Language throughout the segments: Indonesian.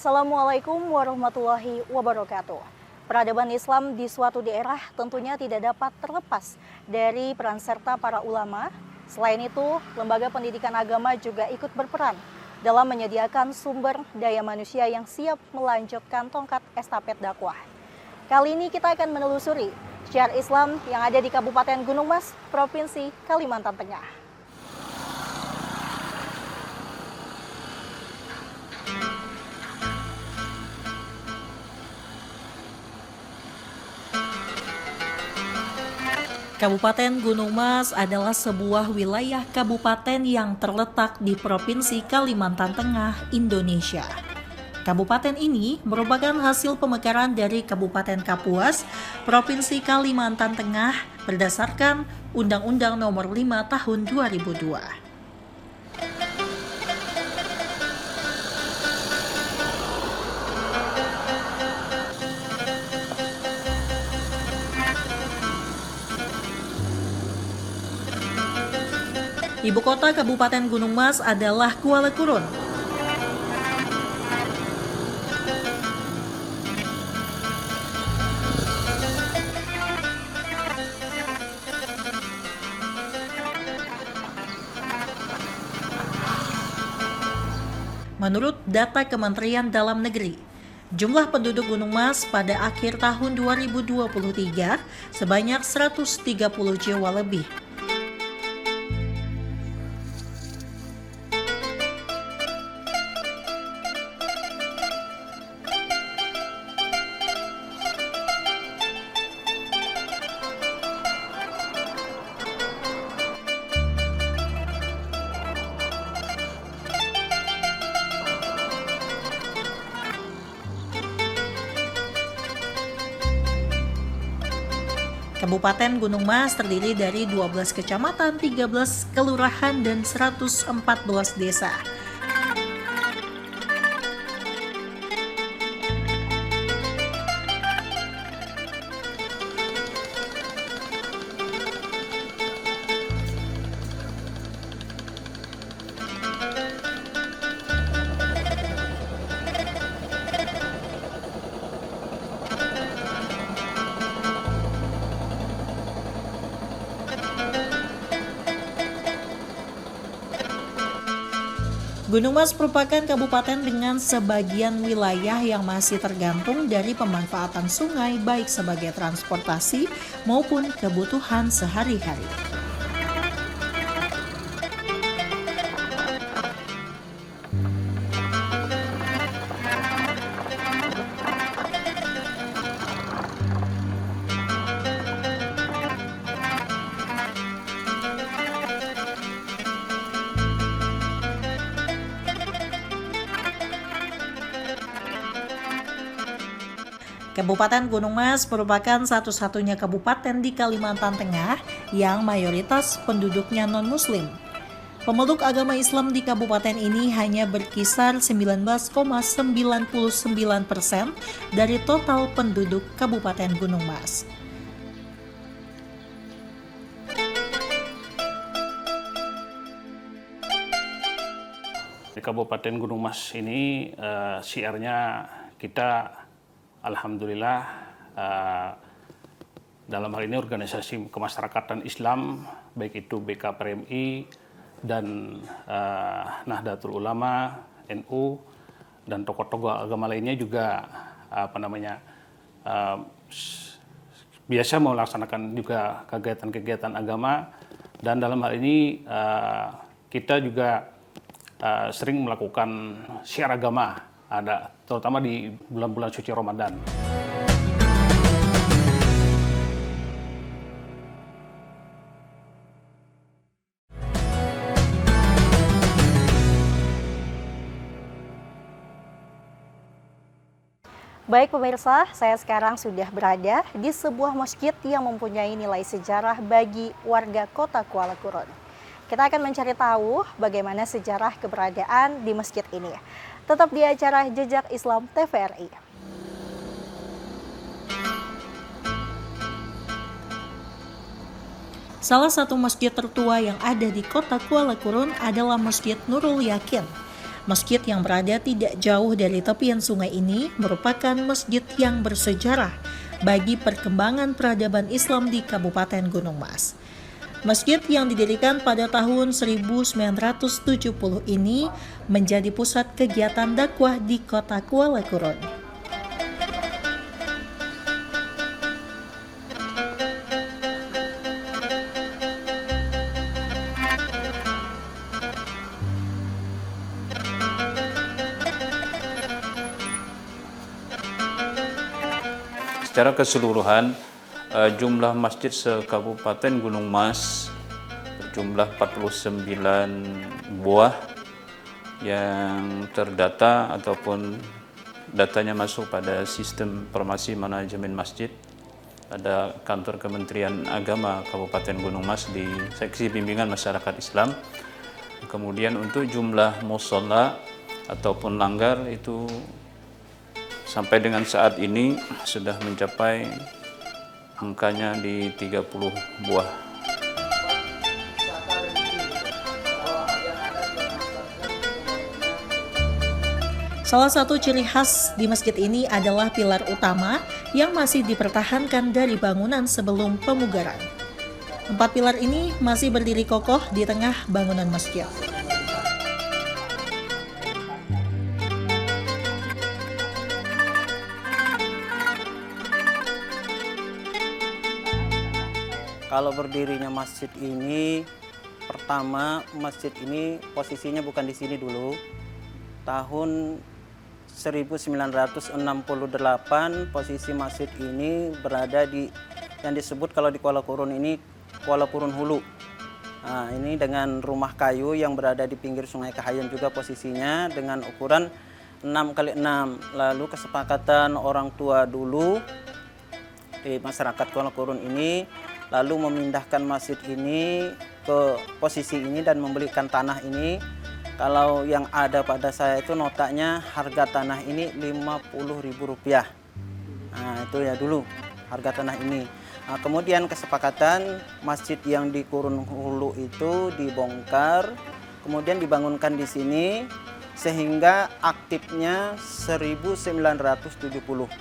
Assalamualaikum warahmatullahi wabarakatuh. Peradaban Islam di suatu daerah tentunya tidak dapat terlepas dari peran serta para ulama. Selain itu, lembaga pendidikan agama juga ikut berperan dalam menyediakan sumber daya manusia yang siap melanjutkan tongkat estafet dakwah. Kali ini kita akan menelusuri syiar Islam yang ada di Kabupaten Gunung Mas, Provinsi Kalimantan Tengah. Kabupaten Gunung Mas adalah sebuah wilayah kabupaten yang terletak di Provinsi Kalimantan Tengah, Indonesia. Kabupaten ini merupakan hasil pemekaran dari Kabupaten Kapuas, Provinsi Kalimantan Tengah berdasarkan Undang-Undang Nomor 5 Tahun 2002. Ibu kota Kabupaten Gunung Mas adalah Kuala Kurun. Menurut data Kementerian Dalam Negeri, jumlah penduduk Gunung Mas pada akhir tahun 2023 sebanyak 130 jiwa lebih. Kabupaten Gunung Mas terdiri dari 12 kecamatan, 13 kelurahan, dan 114 desa. Gunung Mas merupakan kabupaten dengan sebagian wilayah yang masih tergantung dari pemanfaatan sungai baik sebagai transportasi maupun kebutuhan sehari-hari. Kabupaten Gunung Mas merupakan satu-satunya kabupaten di Kalimantan Tengah yang mayoritas penduduknya non-muslim. Pemeluk agama Islam di kabupaten ini hanya berkisar 19,99% dari total penduduk Kabupaten Gunung Mas. Di Kabupaten Gunung Mas ini syiarnya kita alhamdulillah dalam hal ini organisasi kemasyarakatan Islam baik itu BKPRMI dan Nahdlatul Ulama NU dan tokoh-tokoh agama lainnya juga biasa melaksanakan juga kegiatan-kegiatan agama, dan dalam hal ini kita juga sering melakukan syiar agama, ada terutama di bulan-bulan suci Ramadan. Baik pemirsa, saya sekarang sudah berada di sebuah masjid yang mempunyai nilai sejarah bagi warga kota Kuala Kurun. Kita akan mencari tahu bagaimana sejarah keberadaan di masjid ini. Tetap di acara Jejak Islam TVRI. Salah satu masjid tertua yang ada di kota Kuala Kurun adalah Masjid Nurul Yakin. Masjid yang berada tidak jauh dari tepian sungai ini merupakan masjid yang bersejarah bagi perkembangan peradaban Islam di Kabupaten Gunung Mas. Masjid yang didirikan pada tahun 1970 ini menjadi pusat kegiatan dakwah di kota Kuala Kurun. Secara keseluruhan, jumlah masjid se-Kabupaten Gunung Mas berjumlah 49 buah yang terdata ataupun datanya masuk pada sistem informasi manajemen masjid. Ada kantor Kementerian Agama Kabupaten Gunung Mas di Seksi Bimbingan Masyarakat Islam. Kemudian untuk jumlah mushola ataupun langgar itu sampai dengan saat ini sudah mencapai angkanya di 30 buah. Salah satu ciri khas di masjid ini adalah pilar utama yang masih dipertahankan dari bangunan sebelum pemugaran. 4 pilar ini masih berdiri kokoh di tengah bangunan masjid. Kalau berdirinya masjid ini, pertama masjid ini posisinya bukan di sini dulu. Tahun 1968 posisi masjid ini berada di yang disebut kalau di Kuala Kurun ini Kuala Kurun Hulu. Nah, ini dengan rumah kayu yang berada di pinggir Sungai Kahayan juga posisinya dengan ukuran 6x6. Lalu kesepakatan orang tua dulu di masyarakat Kuala Kurun ini lalu memindahkan masjid ini ke posisi ini dan membelikan tanah ini. Kalau yang ada pada saya itu notanya harga tanah ini Rp50.000. Nah, itu ya dulu harga tanah ini. Nah, kemudian kesepakatan masjid yang di Kurun Hulu itu dibongkar, kemudian dibangunkan di sini sehingga aktifnya 1970.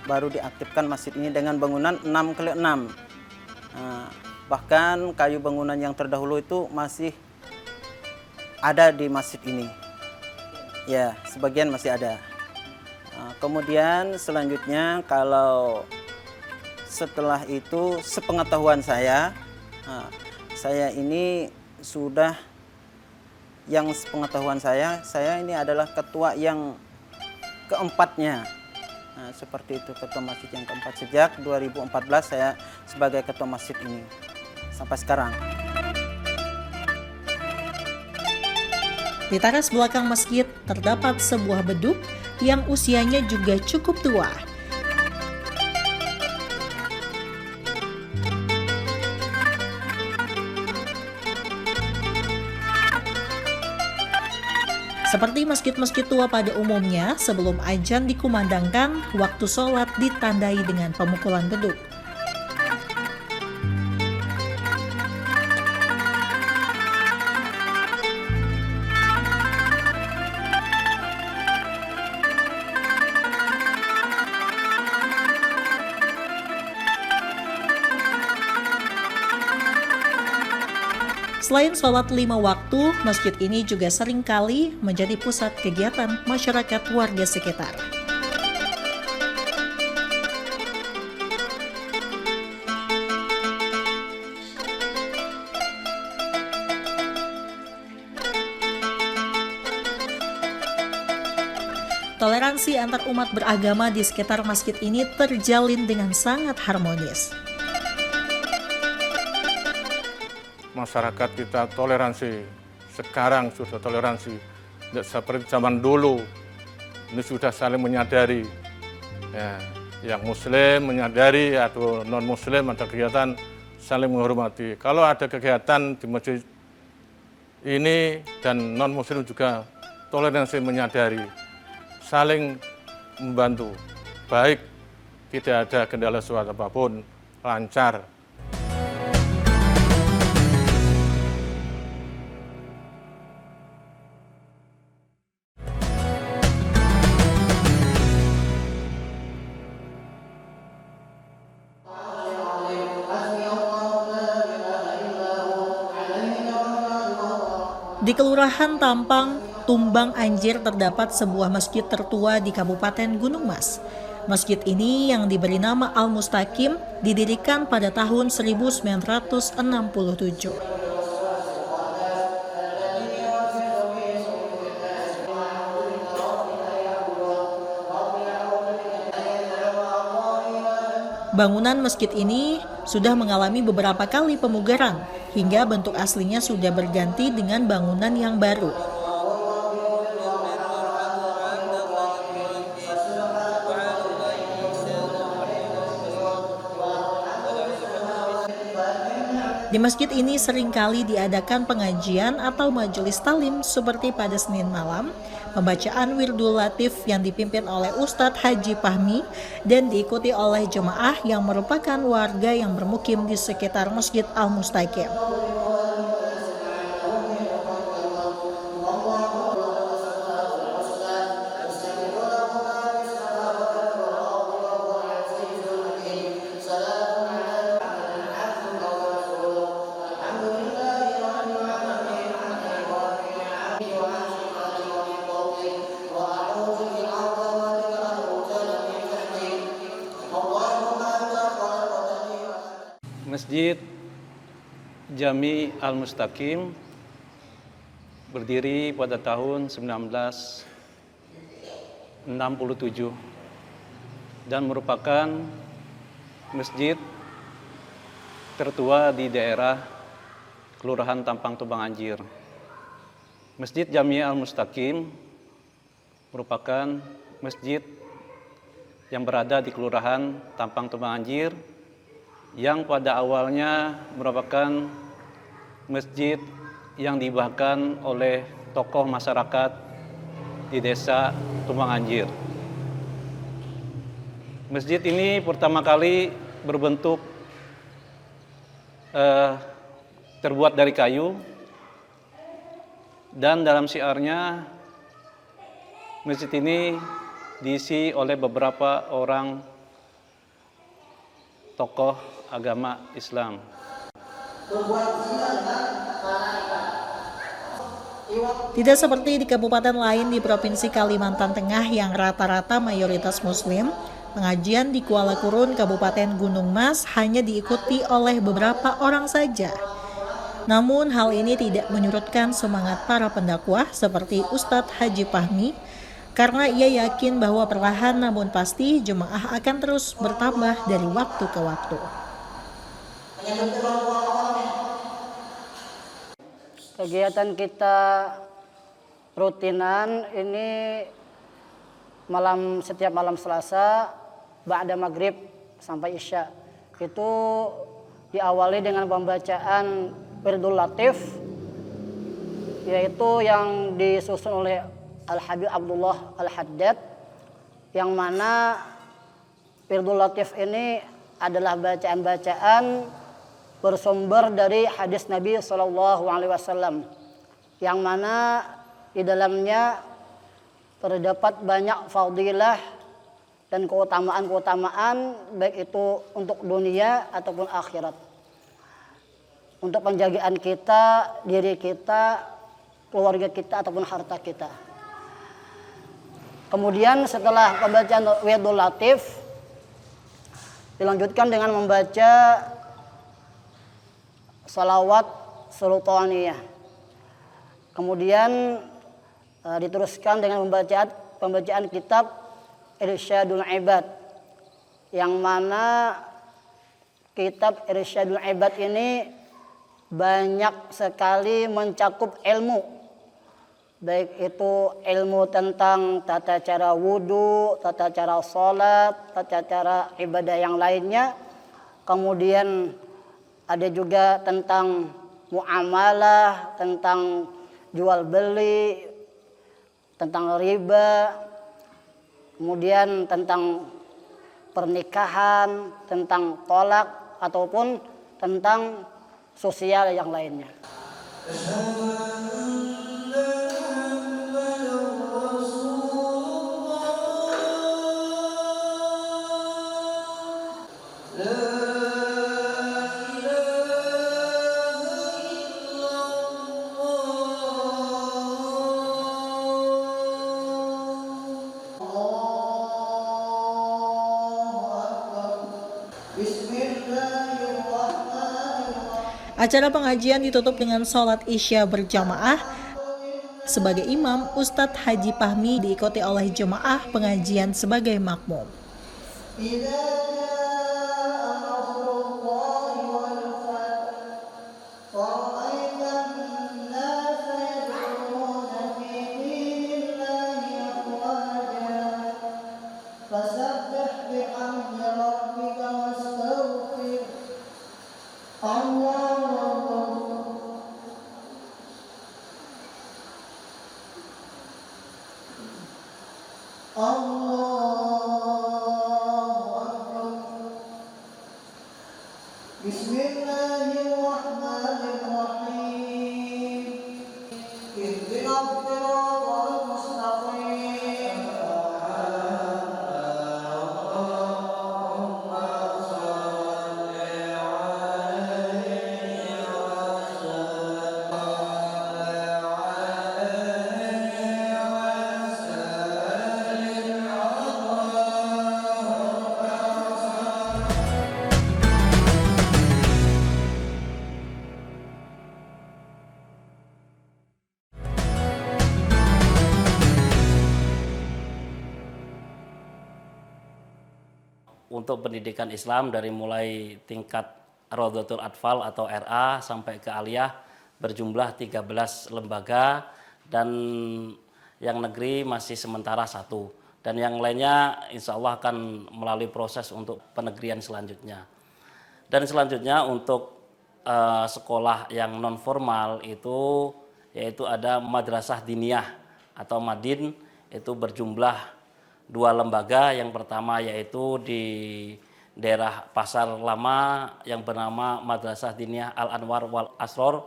Baru diaktifkan masjid ini dengan bangunan 6x6. Nah, bahkan kayu bangunan yang terdahulu itu masih ada di masjid ini. Ya, sebagian masih ada. Nah, kemudian selanjutnya kalau setelah itu sepengetahuan saya, saya ini sudah yang sepengetahuan saya ini adalah ketua yang keempatnya. Nah, seperti itu ketua masjid yang keempat sejak 2014 saya sebagai ketua masjid ini sampai sekarang. Di teras belakang masjid terdapat sebuah beduk yang usianya juga cukup tua. Seperti masjid-masjid tua pada umumnya, sebelum azan dikumandangkan, waktu sholat ditandai dengan pemukulan beduk. Selain sholat 5 waktu, masjid ini juga seringkali menjadi pusat kegiatan masyarakat warga sekitar. Toleransi antar umat beragama di sekitar masjid ini terjalin dengan sangat harmonis. Masyarakat kita toleransi, sekarang sudah toleransi, tidak seperti zaman dulu. Ini sudah saling menyadari, ya, yang muslim menyadari atau non muslim ada kegiatan saling menghormati. Kalau ada kegiatan di masjid ini dan non muslim juga toleransi menyadari, saling membantu, baik tidak ada kendala suatu apapun, lancar. Di Kelurahan Tampang, Tumbang Anjir terdapat sebuah masjid tertua di Kabupaten Gunung Mas. Masjid ini yang diberi nama Al-Mustaqim didirikan pada tahun 1967. Bangunan masjid ini sudah mengalami beberapa kali pemugaran, hingga bentuk aslinya sudah berganti dengan bangunan yang baru. Di masjid ini seringkali diadakan pengajian atau majelis talim seperti pada Senin malam, pembacaan Wirdul Latif yang dipimpin oleh Ustadz Haji Fahmi dan diikuti oleh jemaah yang merupakan warga yang bermukim di sekitar Masjid Al-Mustaqim. Masjid Jami Al-Mustaqim berdiri pada tahun 1967 dan merupakan masjid tertua di daerah Kelurahan Tampang Tumbang Anjir. Masjid Jami Al-Mustaqim merupakan masjid yang berada di Kelurahan Tampang Tumbang Anjir yang pada awalnya merupakan masjid yang dihibahkan oleh tokoh masyarakat di desa Tumbang Anjir. Masjid ini pertama kali berbentuk terbuat dari kayu, dan dalam syiarnya masjid ini diisi oleh beberapa orang tokoh agama Islam. Tidak seperti di kabupaten lain di Provinsi Kalimantan Tengah yang rata-rata mayoritas Muslim, pengajian di Kuala Kurun, Kabupaten Gunung Mas hanya diikuti oleh beberapa orang saja. Namun hal ini tidak menyurutkan semangat para pendakwah seperti Ustadz Haji Fahmi, karena ia yakin bahwa perlahan namun pasti jemaah akan terus bertambah dari waktu ke waktu. Kegiatan kita rutinan ini setiap malam Selasa ba'da maghrib sampai isya. Itu diawali dengan pembacaan Wirdul Latif, yaitu yang disusun oleh Al-Habib Abdullah Al-Haddad, yang mana Wirdul Latif ini adalah bacaan-bacaan bersumber dari hadis Nabi SAW, yang mana di dalamnya terdapat banyak fadilah dan keutamaan-keutamaan, baik itu untuk dunia ataupun akhirat, untuk penjagaan kita, diri kita, keluarga kita ataupun harta kita. Kemudian setelah pembacaan Wirdul Latif dilanjutkan dengan membaca salawat sultaniyah. Kemudian diteruskan dengan pembacaan kitab Irsyadul Ibad, yang mana kitab Irsyadul Ibad ini banyak sekali mencakup ilmu, baik itu ilmu tentang tata cara wudu, tata cara sholat, tata cara ibadah yang lainnya. Kemudian ada juga tentang muamalah, tentang jual beli, tentang riba, kemudian tentang pernikahan, tentang tolak, ataupun tentang sosial yang lainnya. Acara pengajian ditutup dengan sholat isya berjamaah. Sebagai imam, Ustadz Haji Fahmi diikuti oleh jemaah pengajian sebagai makmum. Untuk pendidikan Islam dari mulai tingkat Raudhatul Atfal atau RA sampai ke Aliyah berjumlah 13 lembaga, dan yang negeri masih sementara 1, dan yang lainnya insya Allah akan melalui proses untuk penegrian selanjutnya. Dan selanjutnya untuk sekolah yang non formal itu yaitu ada Madrasah Diniyah atau Madin, itu berjumlah 2 lembaga. Yang pertama yaitu di daerah Pasar Lama yang bernama Madrasah Diniyah Al-Anwar wal Asror,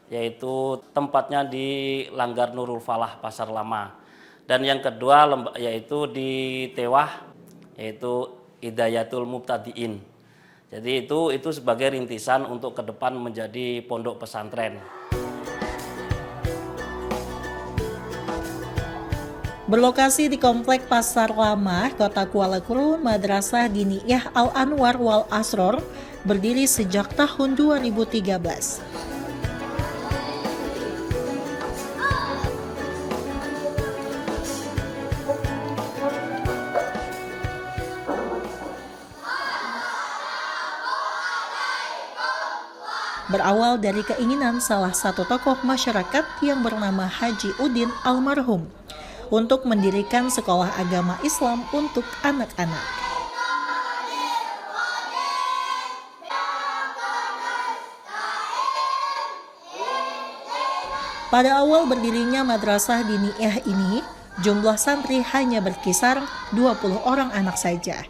yaitu tempatnya di Langgar Nurul Falah Pasar Lama. Dan yang kedua yaitu di Tewah, yaitu Hidayatul Mubtadiin. Jadi itu sebagai rintisan untuk ke depan menjadi pondok pesantren. Berlokasi di Komplek Pasar Lama, Kota Kuala Kurun, Madrasah Diniyah Al-Anwar wal Asror berdiri sejak tahun 2013. Berawal dari keinginan salah satu tokoh masyarakat yang bernama Haji Udin almarhum untuk mendirikan sekolah agama Islam untuk anak-anak. Pada awal berdirinya Madrasah Diniyah ini, jumlah santri hanya berkisar 20 orang anak saja.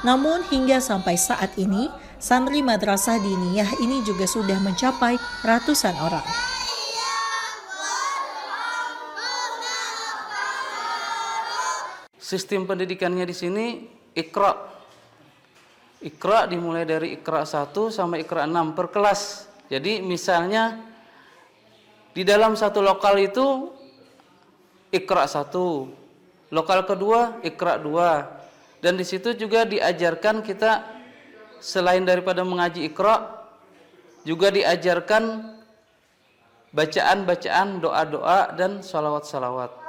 Namun hingga sampai saat ini, santri Madrasah Diniyah ini juga sudah mencapai ratusan orang. Sistem pendidikannya di sini Iqra. Iqra dimulai dari Iqra 1 sampai Iqra 6 per kelas. Jadi misalnya di dalam satu lokal itu Iqra 1, lokal kedua Iqra 2. Dan di situ juga diajarkan kita selain daripada mengaji Iqra, juga diajarkan bacaan-bacaan, doa-doa dan salawat-salawat.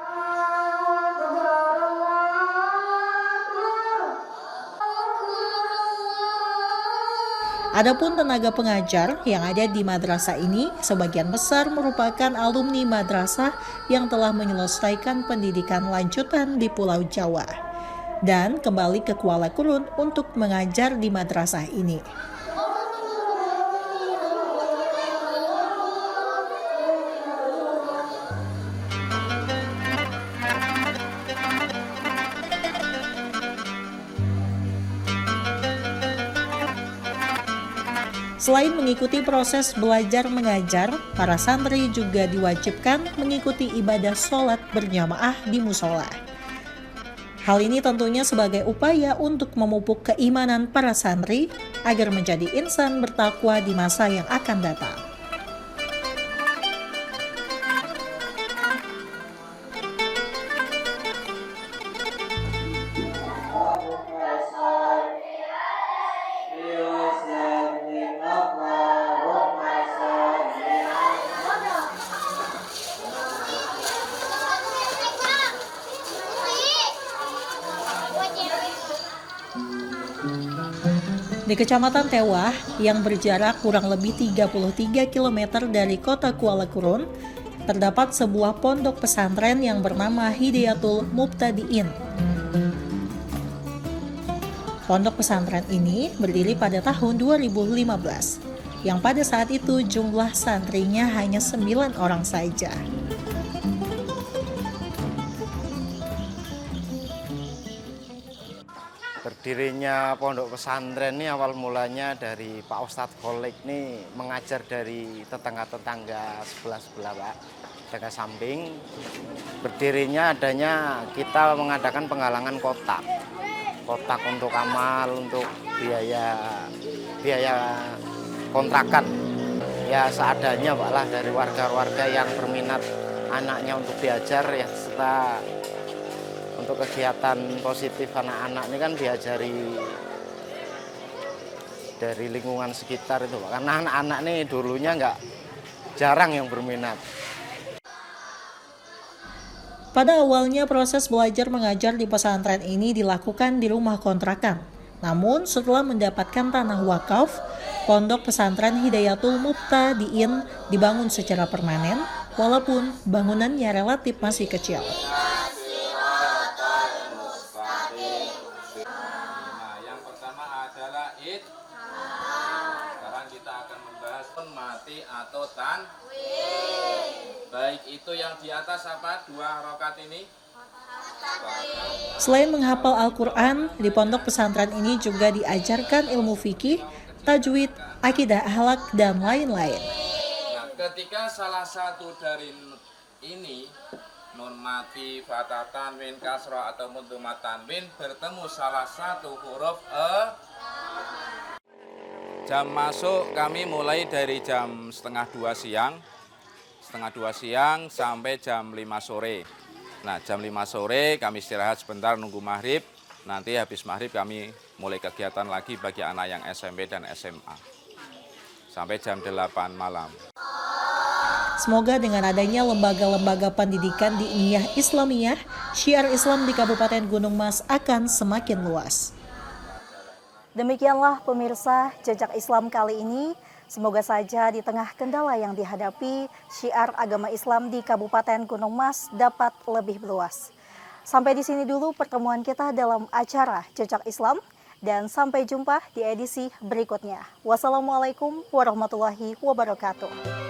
Adapun tenaga pengajar yang ada di madrasah ini sebagian besar merupakan alumni madrasah yang telah menyelesaikan pendidikan lanjutan di Pulau Jawa dan kembali ke Kuala Kurun untuk mengajar di madrasah ini. Selain mengikuti proses belajar mengajar, para santri juga diwajibkan mengikuti ibadah sholat berjamaah di musola. Hal ini tentunya sebagai upaya untuk memupuk keimanan para santri agar menjadi insan bertakwa di masa yang akan datang. Di Kecamatan Tewah yang berjarak kurang lebih 33 km dari kota Kuala Kurun, terdapat sebuah pondok pesantren yang bernama Hidayatul Mubtadiin. Pondok pesantren ini berdiri pada tahun 2015, yang pada saat itu jumlah santrinya hanya 9 orang saja. Berdirinya pondok pesantren ini awal mulanya dari Pak Ustadz Kholik ini mengajar dari tetangga-tetangga sebelah-sebelah Pak, tetangga samping. Berdirinya adanya kita mengadakan penggalangan kotak untuk amal, untuk biaya kontrakan. Ya seadanya Pak lah dari warga-warga yang berminat anaknya untuk diajar ya serta untuk kegiatan positif anak-anak ini kan diajari dari lingkungan sekitar itu Pak. Karena anak-anak ini dulunya jarang yang berminat. Pada awalnya proses belajar mengajar di pesantren ini dilakukan di rumah kontrakan. Namun setelah mendapatkan tanah wakaf, pondok pesantren Hidayatul Mubtadiin dibangun secara permanen walaupun bangunannya relatif masih kecil. Sekarang kita akan membahas mati atau tanwin. Baik, itu yang di atas apa? 2 rakaat ini. Selain menghafal Al-Quran, di pondok pesantren ini juga diajarkan ilmu fikih, tajwid, akidah akhlak, dan lain-lain. Nah, ketika salah satu dari ini nun mati, fathah tanwin, kasroh atau mudhamah tanwin bertemu salah satu huruf Jam masuk kami mulai dari jam setengah 2 siang sampai jam 5 sore. Nah, jam 5 sore kami istirahat sebentar nunggu maghrib. Nanti habis maghrib kami mulai kegiatan lagi bagi anak yang SMP dan SMA. Sampai jam 8 malam. Semoga dengan adanya lembaga-lembaga pendidikan di Niyah Islamiyah, syiar Islam di Kabupaten Gunung Mas akan semakin luas. Demikianlah pemirsa Jejak Islam kali ini. Semoga saja di tengah kendala yang dihadapi, syiar agama Islam di Kabupaten Gunung Mas dapat lebih luas. Sampai di sini dulu pertemuan kita dalam acara Jejak Islam dan sampai jumpa di edisi berikutnya. Wassalamualaikum warahmatullahi wabarakatuh.